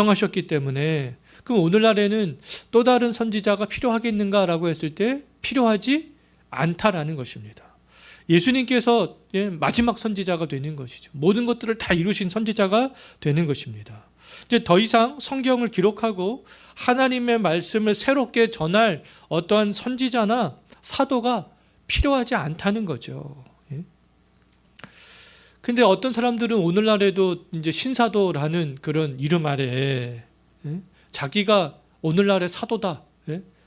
하셨기 때문에 그럼 오늘날에는 또 다른 선지자가 필요하겠는가라고 했을 때 필요하지 않다라는 것입니다. 예수님께서 마지막 선지자가 되는 것이죠. 모든 것들을 다 이루신 선지자가 되는 것입니다. 이제 더 이상 성경을 기록하고 하나님의 말씀을 새롭게 전할 어떠한 선지자나 사도가 필요하지 않다는 거죠. 근데 어떤 사람들은 오늘날에도 이제 신사도라는 그런 이름 아래에 자기가 오늘날의 사도다.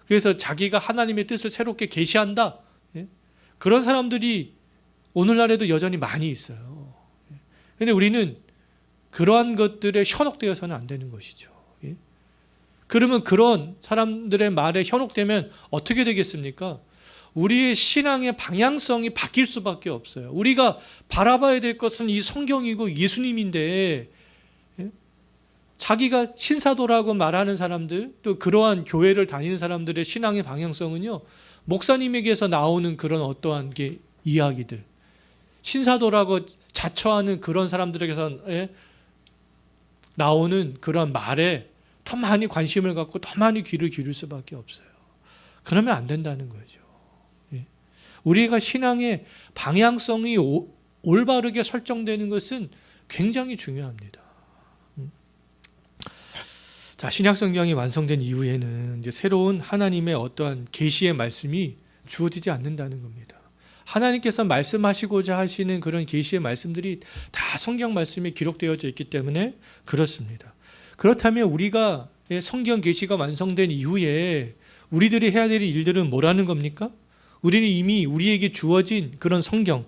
그래서 자기가 하나님의 뜻을 새롭게 계시한다. 그런 사람들이 오늘날에도 여전히 많이 있어요. 근데 우리는 그러한 것들에 현혹되어서는 안 되는 것이죠. 그러면 그런 사람들의 말에 현혹되면 어떻게 되겠습니까? 우리의 신앙의 방향성이 바뀔 수밖에 없어요. 우리가 바라봐야 될 것은 이 성경이고 예수님인데 자기가 신사도라고 말하는 사람들, 또 그러한 교회를 다니는 사람들의 신앙의 방향성은요, 목사님에게서 나오는 그런 어떠한 게 이야기들, 신사도라고 자처하는 그런 사람들에게서 나오는 그런 말에 더 많이 관심을 갖고 더 많이 귀를 기울일 수밖에 없어요. 그러면 안 된다는 거죠. 우리가 신앙의 방향성이 올바르게 설정되는 것은 굉장히 중요합니다. 자, 신약 성경이 완성된 이후에는 이제 새로운 하나님의 어떠한 계시의 말씀이 주어지지 않는다는 겁니다. 하나님께서 말씀하시고자 하시는 그런 계시의 말씀들이 다 성경 말씀에 기록되어져 있기 때문에 그렇습니다. 그렇다면 우리가 성경 계시가 완성된 이후에 우리들이 해야 될 일들은 뭐라는 겁니까? 우리는 이미 우리에게 주어진 그런 성경,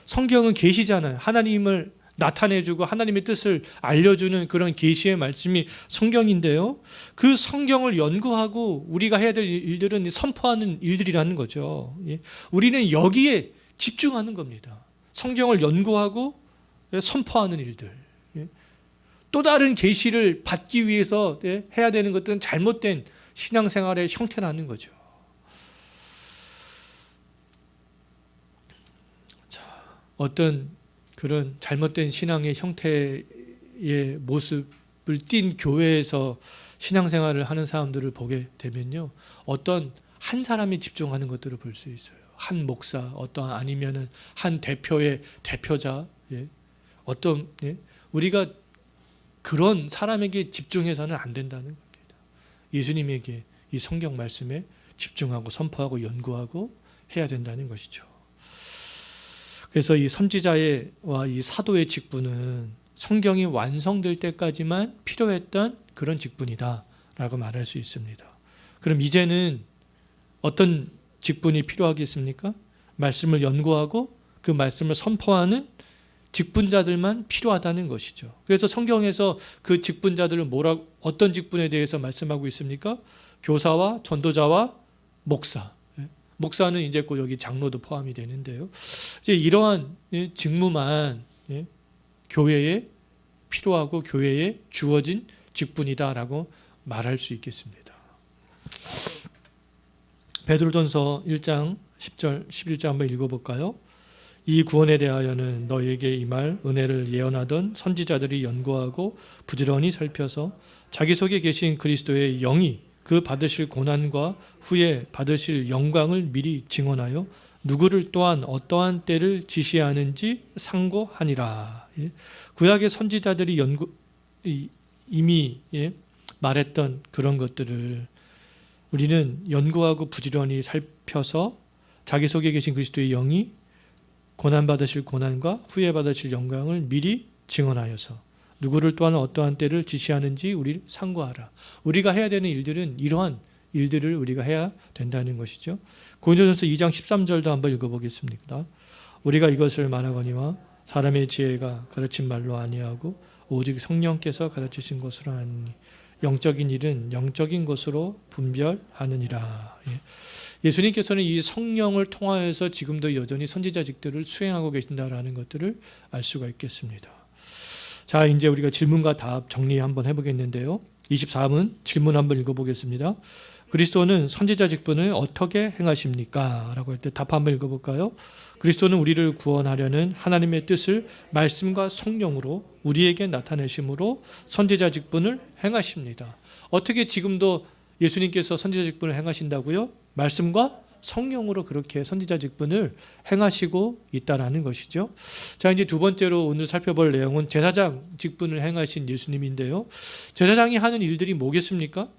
성경은 계시잖아요. 하나님을 나타내주고 하나님의 뜻을 알려주는 그런 계시의 말씀이 성경인데요. 그 성경을 연구하고 우리가 해야 될 일들은 선포하는 일들이라는 거죠. 우리는 여기에 집중하는 겁니다. 성경을 연구하고 선포하는 일들. 또 다른 계시를 받기 위해서 해야 되는 것들은 잘못된 신앙생활의 형태라는 거죠. 어떤 그런 잘못된 신앙의 형태의 모습을 띈 교회에서 신앙생활을 하는 사람들을 보게 되면요, 어떤 한 사람이 집중하는 것들을 볼 수 있어요. 한 목사, 어떤 아니면은 한 대표의 대표자, 어떤 우리가 그런 사람에게 집중해서는 안 된다는 겁니다. 예수님에게 이 성경 말씀에 집중하고 선포하고 연구하고 해야 된다는 것이죠. 그래서 이 선지자와 이 사도의 직분은 성경이 완성될 때까지만 필요했던 그런 직분이다라고 말할 수 있습니다. 그럼 이제는 어떤 직분이 필요하겠습니까? 말씀을 연구하고 그 말씀을 선포하는 직분자들만 필요하다는 것이죠. 그래서 성경에서 그 직분자들을 어떤 직분에 대해서 말씀하고 있습니까? 교사와 전도자와 목사. 목사는 이제 곧 여기 장로도 포함이 되는데요. 이제 이러한 직무만 교회에 필요하고 교회에 주어진 직분이다라고 말할 수 있겠습니다. 베드로전서 1장 10절 11절 한번 읽어볼까요? 이 구원에 대하여는 너에게 이 말 은혜를 예언하던 선지자들이 연구하고 부지런히 살펴서 자기 속에 계신 그리스도의 영이 그 받으실 고난과 후에 받으실 영광을 미리 증언하여 누구를 또한 어떠한 때를 지시하는지 상고하니라. 구약의 선지자들이 이미 말했던 그런 것들을 우리는 연구하고 부지런히 살펴서 자기 속에 계신 그리스도의 영이 고난받으실 고난과 후에 받으실 영광을 미리 증언하여서 누구를 또한 어떠한 때를 지시하는지 우리를 상고하라. 우리가 해야 되는 일들은 이러한 일들을 우리가 해야 된다는 것이죠. 고린도전서 2장 13절도 한번 읽어보겠습니다. 우리가 이것을 말하거니와 사람의 지혜가 가르친 말로 아니하고 오직 성령께서 가르치신 것으로 하니 영적인 일은 영적인 것으로 분별하느니라. 예수님께서는 이 성령을 통하여서 지금도 여전히 선지자직들을 수행하고 계신다라는 것들을 알 수가 있겠습니다. 자, 이제 우리가 질문과 답 정리 한번 해보겠는데요. 24문 질문 한번 읽어보겠습니다. 그리스도는 선지자 직분을 어떻게 행하십니까? 라고 할 때 답 한번 읽어볼까요? 그리스도는 우리를 구원하려는 하나님의 뜻을 말씀과 성령으로 우리에게 나타내심으로 선지자 직분을 행하십니다. 어떻게 지금도 예수님께서 선지자 직분을 행하신다고요? 말씀과 성령으로 그렇게 선지자 직분을 행하시고 있다라는 것이죠. 자, 이제 두 번째로 오늘 살펴볼 내용은 제사장 직분을 행하신 예수님인데요. 제사장이 하는 일들이 뭐겠습니까?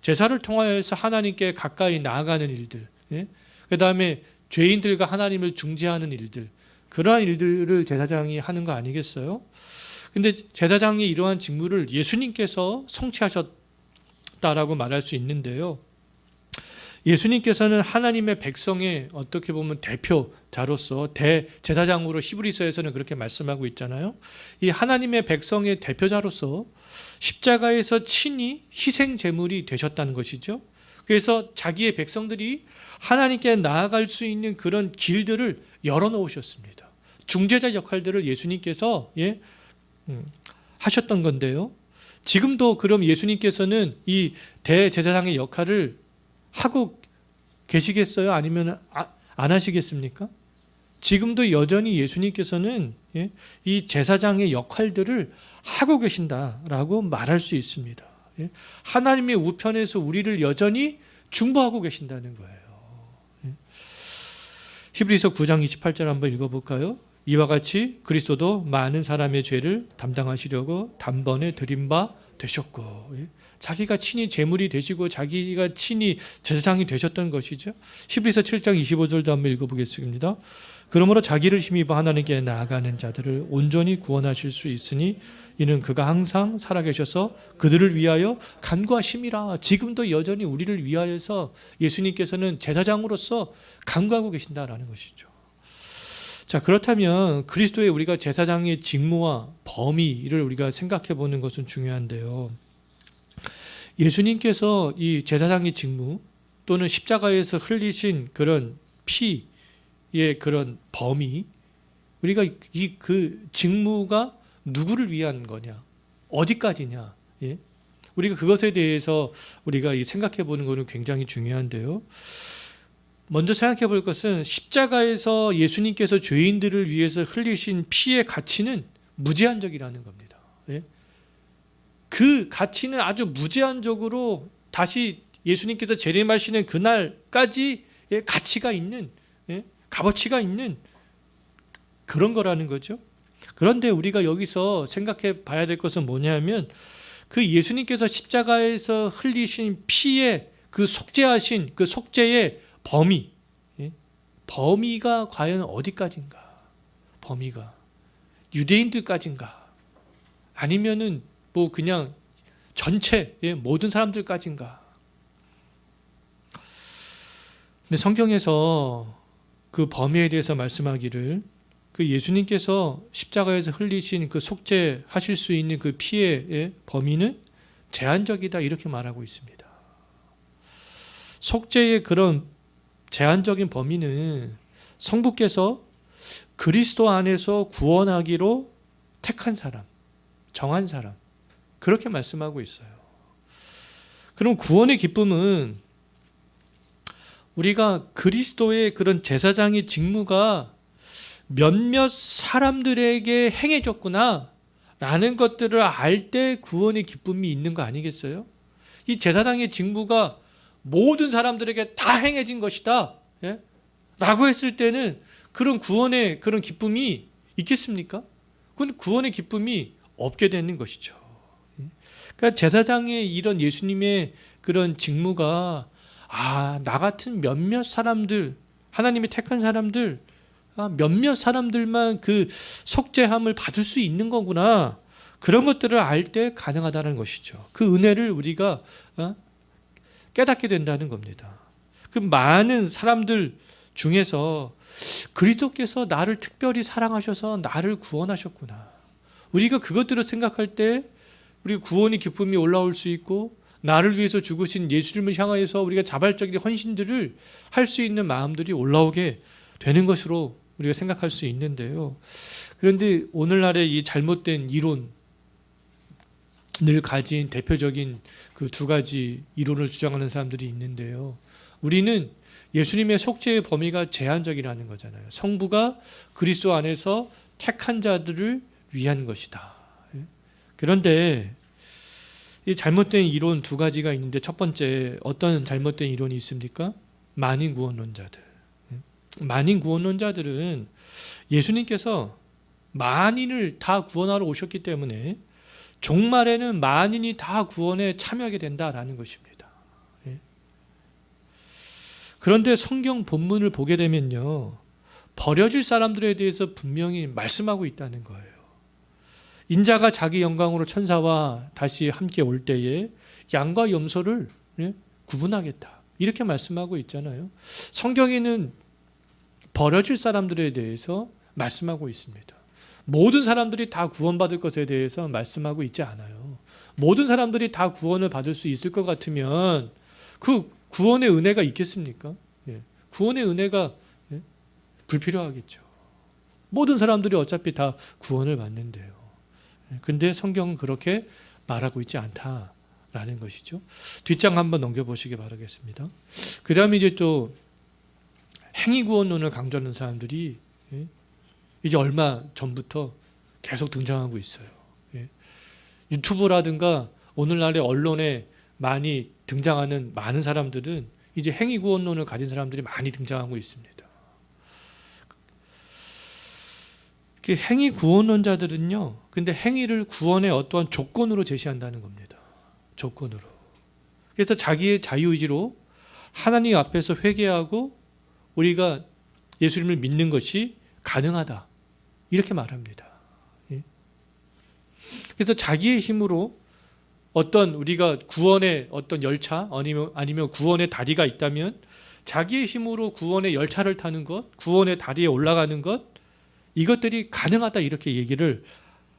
제사를 통하여서 하나님께 가까이 나아가는 일들, 그 다음에 죄인들과 하나님을 중재하는 일들, 그러한 일들을 제사장이 하는 거 아니겠어요? 근데 제사장이 이러한 직무를 예수님께서 성취하셨다라고 말할 수 있는데요. 예수님께서는 하나님의 백성의 어떻게 보면 대표자로서 대제사장으로 히브리서에서는 그렇게 말씀하고 있잖아요. 이 하나님의 백성의 대표자로서 십자가에서 친히 희생 제물이 되셨다는 것이죠. 그래서 자기의 백성들이 하나님께 나아갈 수 있는 그런 길들을 열어놓으셨습니다. 중재자 역할들을 예수님께서 하셨던 건데요. 지금도 그럼 예수님께서는 이 대제사장의 역할을 하고 계시겠어요? 아니면 안 하시겠습니까? 지금도 여전히 예수님께서는 이 제사장의 역할들을 하고 계신다라고 말할 수 있습니다. 하나님의 우편에서 우리를 여전히 중보하고 계신다는 거예요. 히브리서 9장 28절 한번 읽어볼까요? 이와 같이 그리스도도 많은 사람의 죄를 담당하시려고 단번에 드린 바 되셨고, 자기가 친히 제물이 되시고 자기가 친히 제사장이 되셨던 것이죠. 히브리서 7장 25절도 한번 읽어보겠습니다. 그러므로 자기를 힘입어 하나님께 나아가는 자들을 온전히 구원하실 수 있으니 이는 그가 항상 살아계셔서 그들을 위하여 간구하심이라. 지금도 여전히 우리를 위하여서 예수님께서는 제사장으로서 간구하고 계신다라는 것이죠. 자, 그렇다면 그리스도의 우리가 제사장의 직무와 범위를 우리가 생각해 보는 것은 중요한데요. 예수님께서 이 제사장의 직무 또는 십자가에서 흘리신 그런 피의 그런 범위, 우리가 그 직무가 누구를 위한 거냐, 어디까지냐, 우리가 그것에 대해서 우리가 생각해 보는 것은 굉장히 중요한데요. 먼저 생각해 볼 것은 십자가에서 예수님께서 죄인들을 위해서 흘리신 피의 가치는 무제한적이라는 겁니다. 그 가치는 아주 무제한적으로 다시 예수님께서 재림하시는 그날까지 가치가 있는, 값어치가 있는 그런 거라는 거죠. 그런데 우리가 여기서 생각해 봐야 될 것은 뭐냐면 그 예수님께서 십자가에서 흘리신 피의 그 속죄하신 그 속죄의 범위가 과연 어디까지인가? 범위가 유대인들까지인가? 아니면은 뭐 그냥 전체 모든 사람들까지인가? 근데 성경에서 그 범위에 대해서 말씀하기를 그 예수님께서 십자가에서 흘리신 그 속죄하실 수 있는 그 피의 범위는 제한적이다 이렇게 말하고 있습니다. 속죄의 그런 제한적인 범위는 성부께서 그리스도 안에서 구원하기로 택한 사람, 정한 사람, 그렇게 말씀하고 있어요. 그럼 구원의 기쁨은 우리가 그리스도의 그런 제사장의 직무가 몇몇 사람들에게 행해졌구나 라는 것들을 알 때 구원의 기쁨이 있는 거 아니겠어요? 이 제사장의 직무가 모든 사람들에게 다 행해진 것이다 라고 했을 때는 그런 구원의 그런 기쁨이 있겠습니까? 그건 구원의 기쁨이 없게 되는 것이죠. 그러니까 제사장의 이런 예수님의 그런 직무가 나 같은 몇몇 사람들, 하나님이 택한 사람들, 몇몇 사람들만 그 속죄함을 받을 수 있는 거구나, 그런 것들을 알 때 가능하다는 것이죠. 그 은혜를 우리가 깨닫게 된다는 겁니다. 그 많은 사람들 중에서 그리스도께서 나를 특별히 사랑하셔서 나를 구원하셨구나, 우리가 그것들을 생각할 때 우리 구원의 기쁨이 올라올 수 있고, 나를 위해서 죽으신 예수님을 향하여서 우리가 자발적인 헌신들을 할 수 있는 마음들이 올라오게 되는 것으로 우리가 생각할 수 있는데요. 그런데 오늘날의 이 잘못된 이론, 가진 대표적인 그 두 가지 이론을 주장하는 사람들이 있는데요. 우리는 예수님의 속죄의 범위가 제한적이라는 거잖아요. 성부가 그리스도 안에서 택한 자들을 위한 것이다. 그런데 이 잘못된 이론 두 가지가 있는데, 첫 번째, 어떤 잘못된 이론이 있습니까? 만인 구원론자들. 만인 구원론자들은 예수님께서 만인을 다 구원하러 오셨기 때문에 종말에는 만인이 다 구원에 참여하게 된다라는 것입니다. 그런데 성경 본문을 보게 되면요, 버려질 사람들에 대해서 분명히 말씀하고 있다는 거예요. 인자가 자기 영광으로 천사와 다시 함께 올 때에 양과 염소를 구분하겠다, 이렇게 말씀하고 있잖아요. 성경에는 버려질 사람들에 대해서 말씀하고 있습니다. 모든 사람들이 다 구원받을 것에 대해서 말씀하고 있지 않아요. 모든 사람들이 다 구원을 받을 수 있을 것 같으면 그 구원의 은혜가 있겠습니까? 구원의 은혜가 불필요하겠죠. 모든 사람들이 어차피 다 구원을 받는데요. 근데 성경은 그렇게 말하고 있지 않다라는 것이죠. 뒷장 한번 넘겨보시기 바라겠습니다. 그 다음에 이제 또 행위구원론을 강조하는 사람들이 이제 얼마 전부터 계속 등장하고 있어요. 유튜브라든가 오늘날의 언론에 많이 등장하는 많은 사람들은 이제 행위구원론을 가진 사람들이 많이 등장하고 있습니다. 그 행위구원론자들은요, 근데 행위를 구원의 어떠한 조건으로 제시한다는 겁니다. 조건으로. 그래서 자기의 자유의지로 하나님 앞에서 회개하고 우리가 예수님을 믿는 것이 가능하다, 이렇게 말합니다. 그래서 자기의 힘으로 어떤 우리가 구원의 어떤 열차 아니면 구원의 다리가 있다면 자기의 힘으로 구원의 열차를 타는 것, 구원의 다리에 올라가는 것, 이것들이 가능하다, 이렇게 얘기를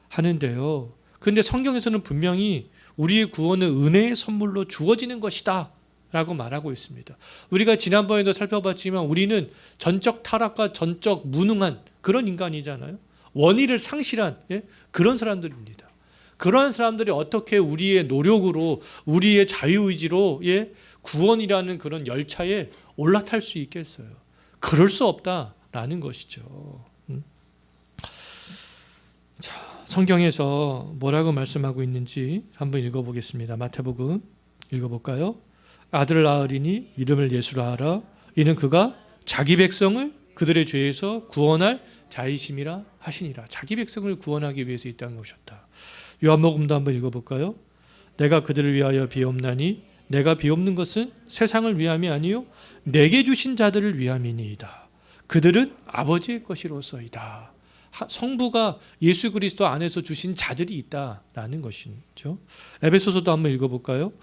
하는데요. 그런데 성경에서는 분명히 우리의 구원은 은혜의 선물로 주어지는 것이다 라고 말하고 있습니다. 우리가 지난번에도 살펴봤지만 우리는 전적 타락과 전적 무능한 그런 인간이잖아요. 원의를 상실한 그런 사람들입니다. 그러한 사람들이 어떻게 우리의 노력으로, 우리의 자유의지로 구원이라는 그런 열차에 올라탈 수 있겠어요? 그럴 수 없다라는 것이죠. 자, 성경에서 뭐라고 말씀하고 있는지 한번 읽어보겠습니다. 마태복음 읽어볼까요? 아들을 낳으리니 이름을 예수라 하라. 이는 그가 자기 백성을 그들의 죄에서 구원할 자이심이라 하시니라. 자기 백성을 구원하기 위해서 이 땅에 오셨다. 요한복음도 한번 읽어볼까요? 내가 그들을 위하여 비옵나니 내가 비옵는 것은 세상을 위함이 아니요 내게 주신 자들을 위함이니이다. 그들은 아버지의 것이로소이다. 성부가 예수 그리스도 안에서 주신 자들이 있다라는 것이죠. 에베소서도 한번 읽어볼까요?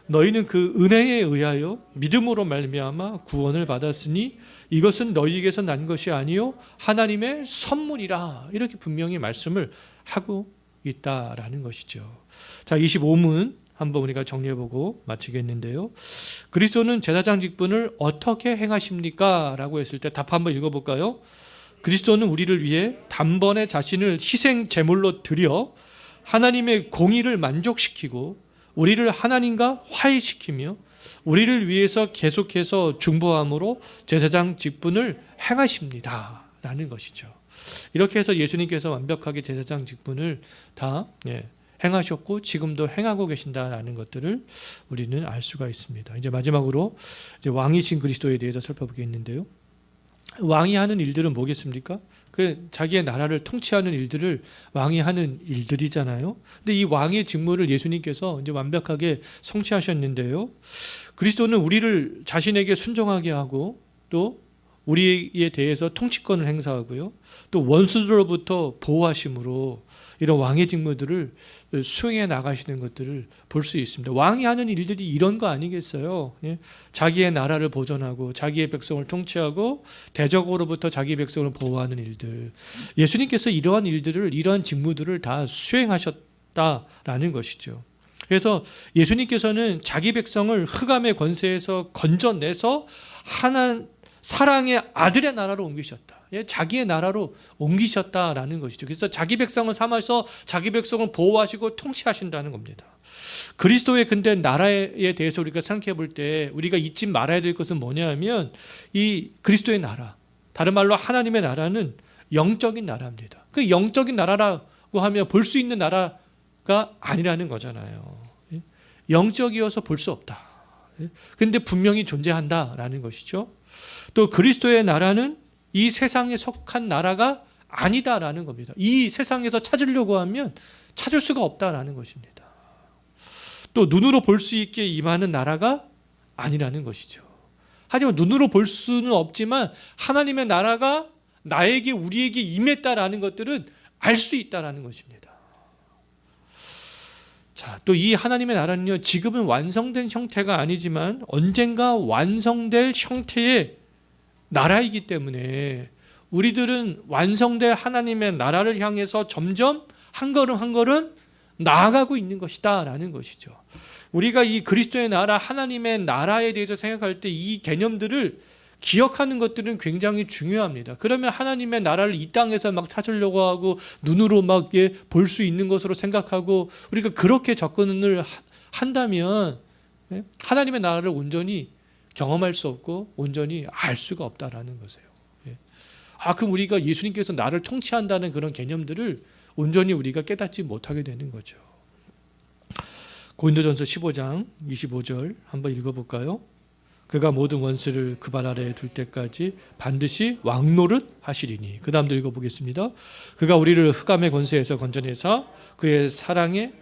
너희는 그 은혜에 의하여 믿음으로 말미암아 구원을 받았으니 이것은 너희에게서 난 것이 아니요 하나님의 선물이라, 이렇게 분명히 말씀을 하고 있다라는 것이죠. 자, 25문 한번 우리가 정리해보고 마치겠는데요. 그리스도는 제사장 직분을 어떻게 행하십니까? 라고 했을 때 답 한번 읽어볼까요? 그리스도는 우리를 위해 단번에 자신을 희생 제물로 드려 하나님의 공의를 만족시키고 우리를 하나님과 화해시키며 우리를 위해서 계속해서 중보함으로 제사장 직분을 행하십니다 라는 것이죠. 이렇게 해서 예수님께서 완벽하게 제사장 직분을 다 행하셨고 지금도 행하고 계신다라는 것들을 우리는 알 수가 있습니다. 이제 마지막으로 이제 왕이신 그리스도에 대해서 살펴보겠는데요. 왕이 하는 일들은 뭐겠습니까? 그 자기의 나라를 통치하는 일들을 왕이 하는 일들이잖아요. 근데 이 왕의 직무를 예수님께서 이제 완벽하게 성취하셨는데요. 그리스도는 우리를 자신에게 순종하게 하고 또 우리에 대해서 통치권을 행사하고요. 또 원수들로부터 보호하심으로 이런 왕의 직무들을 수행해 나가시는 것들을 볼 수 있습니다. 왕이 하는 일들이 이런 거 아니겠어요? 자기의 나라를 보존하고 자기의 백성을 통치하고 대적으로부터 자기 백성을 보호하는 일들. 예수님께서 이러한 일들을, 이러한 직무들을 다 수행하셨다라는 것이죠. 그래서 예수님께서는 자기 백성을 흑암의 권세에서 건져내서 하나님 사랑의 아들의 나라로 옮기셨다. 자기의 나라로 옮기셨다라는 것이죠. 그래서 자기 백성을 삼아서 자기 백성을 보호하시고 통치하신다는 겁니다. 그리스도의 근대 나라에 대해서 우리가 생각해 볼 때 우리가 잊지 말아야 될 것은 뭐냐면 이 그리스도의 나라, 다른 말로 하나님의 나라는 영적인 나라입니다. 그 영적인 나라라고 하면 볼 수 있는 나라가 아니라는 거잖아요. 영적이어서 볼 수 없다. 그런데 분명히 존재한다라는 것이죠. 또 그리스도의 나라는 이 세상에 속한 나라가 아니다라는 겁니다. 이 세상에서 찾으려고 하면 찾을 수가 없다라는 것입니다. 또 눈으로 볼 수 있게 임하는 나라가 아니라는 것이죠. 하지만 눈으로 볼 수는 없지만 하나님의 나라가 나에게 우리에게 임했다라는 것들은 알 수 있다라는 것입니다. 자, 또 이 하나님의 나라는요, 지금은 완성된 형태가 아니지만 언젠가 완성될 형태의 나라이기 때문에 우리들은 완성될 하나님의 나라를 향해서 점점 한 걸음 한 걸음 나아가고 있는 것이다 라는 것이죠. 우리가 이 그리스도의 나라, 하나님의 나라에 대해서 생각할 때 이 개념들을 기억하는 것들은 굉장히 중요합니다. 그러면 하나님의 나라를 이 땅에서 막 찾으려고 하고 눈으로 막 볼 수 있는 것으로 생각하고 우리가 그렇게 접근을 한다면 하나님의 나라를 온전히 경험할 수 없고 온전히 알 수가 없다라는 것이에요. 그럼 우리가 예수님께서 나를 통치한다는 그런 개념들을 온전히 우리가 깨닫지 못하게 되는 거죠. 고린도전서 15장 25절 한번 읽어볼까요? 그가 모든 원수를 그 발 아래에 둘 때까지 반드시 왕노릇 하시리니. 그 다음도 읽어보겠습니다. 그가 우리를 흑암의 권세에서 건져내사 그의 사랑의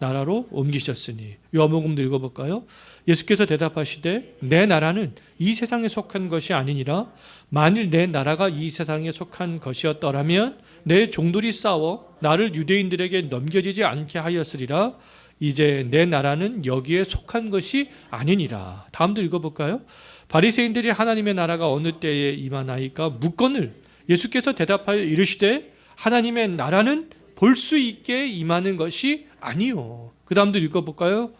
나라로 옮기셨으니. 요한복음도 읽어볼까요? 예수께서 대답하시되 내 나라는 이 세상에 속한 것이 아니니라. 만일 내 나라가 이 세상에 속한 것이었더라면 내 종들이 싸워 나를 유대인들에게 넘겨지지 않게 하였으리라. 이제 내 나라는 여기에 속한 것이 아니니라. 다음도 읽어볼까요? 바리새인들이 하나님의 나라가 어느 때에 임하나이까 묻거늘 예수께서 대답하여 이르시되 하나님의 나라는 볼 수 있게 임하는 것이 아니요. 그 다음도 읽어볼까요?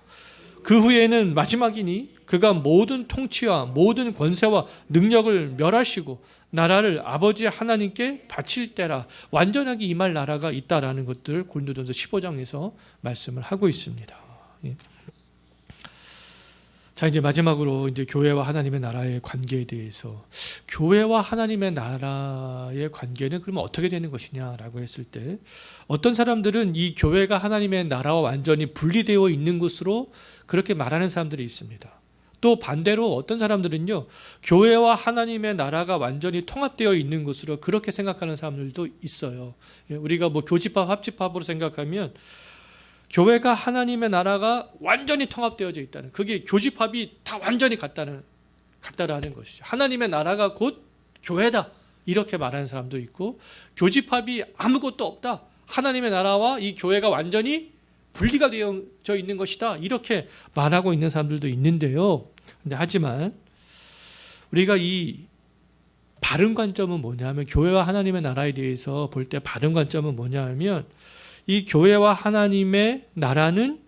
그 후에는 마지막이니 그가 모든 통치와 모든 권세와 능력을 멸하시고 나라를 아버지 하나님께 바칠 때라. 완전하게 임할 나라가 있다라는 것들을 고린도전서 15장에서 말씀을 하고 있습니다. 자, 이제 마지막으로 이제 교회와 하나님의 나라의 관계에 대해서, 교회와 하나님의 나라의 관계는 그러면 어떻게 되는 것이냐라고 했을 때, 어떤 사람들은 이 교회가 하나님의 나라와 완전히 분리되어 있는 것으로 그렇게 말하는 사람들이 있습니다. 또 반대로 어떤 사람들은요, 교회와 하나님의 나라가 완전히 통합되어 있는 것으로 그렇게 생각하는 사람들도 있어요. 우리가 뭐 교집합, 합집합으로 생각하면 교회가 하나님의 나라가 완전히 통합되어져 있다는, 그게 교집합이 다 완전히 같다라는 것이죠. 하나님의 나라가 곧 교회다 이렇게 말하는 사람도 있고, 교집합이 아무것도 없다, 하나님의 나라와 이 교회가 완전히 분리가 되어져 있는 것이다 이렇게 말하고 있는 사람들도 있는데요. 근데 하지만 우리가 이 바른 관점은 뭐냐면, 교회와 하나님의 나라에 대해서 볼 때 바른 관점은 뭐냐면, 이 교회와 하나님의 나라는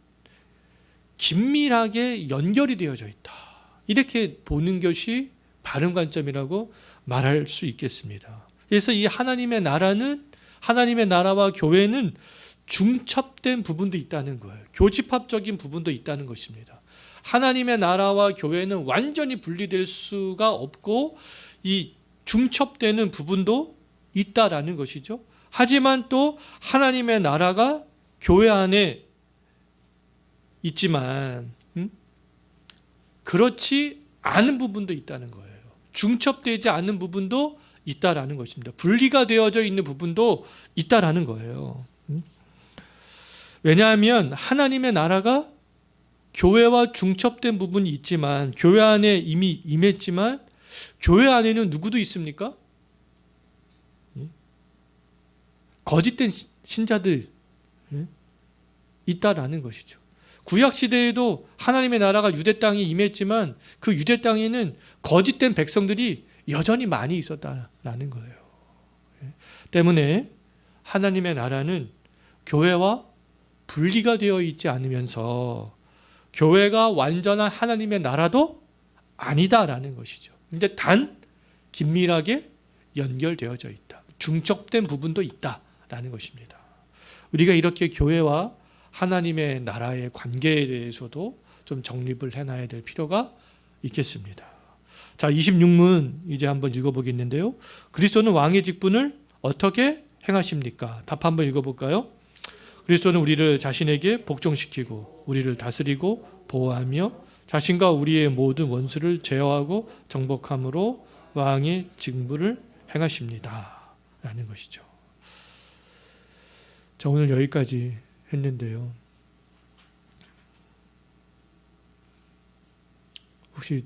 긴밀하게 연결이 되어져 있다, 이렇게 보는 것이 바른 관점이라고 말할 수 있겠습니다. 그래서 이 하나님의 나라는, 하나님의 나라와 교회는 중첩된 부분도 있다는 거예요. 교집합적인 부분도 있다는 것입니다. 하나님의 나라와 교회는 완전히 분리될 수가 없고 이 중첩되는 부분도 있다라는 것이죠. 하지만 또 하나님의 나라가 교회 안에 있지만 그렇지 않은 부분도 있다는 거예요. 중첩되지 않은 부분도 있다라는 것입니다. 분리가 되어져 있는 부분도 있다라는 거예요. 왜냐하면 하나님의 나라가 교회와 중첩된 부분이 있지만, 교회 안에 이미 임했지만 교회 안에는 누구도 있습니까? 거짓된 신자들 있다라는 것이죠. 구약 시대에도 하나님의 나라가 유대 땅에 임했지만 그 유대 땅에는 거짓된 백성들이 여전히 많이 있었다라는 거예요. 때문에 하나님의 나라는 교회와 분리가 되어 있지 않으면서 교회가 완전한 하나님의 나라도 아니다라는 것이죠. 근데 단 긴밀하게 연결되어져 있다. 중첩된 부분도 있다라는 것입니다. 우리가 이렇게 교회와 하나님의 나라의 관계에 대해서도 좀 정립을 해놔야 될 필요가 있겠습니다. 자, 26문 이제 한번 읽어보겠는데요. 그리스도는 왕의 직분을 어떻게 행하십니까? 답 한번 읽어볼까요? 그리스도는 우리를 자신에게 복종시키고 우리를 다스리고 보호하며 자신과 우리의 모든 원수를 제어하고 정복함으로 왕의 직분을 행하십니다. 라는 것이죠. 자, 오늘 여기까지 했는데요. 혹시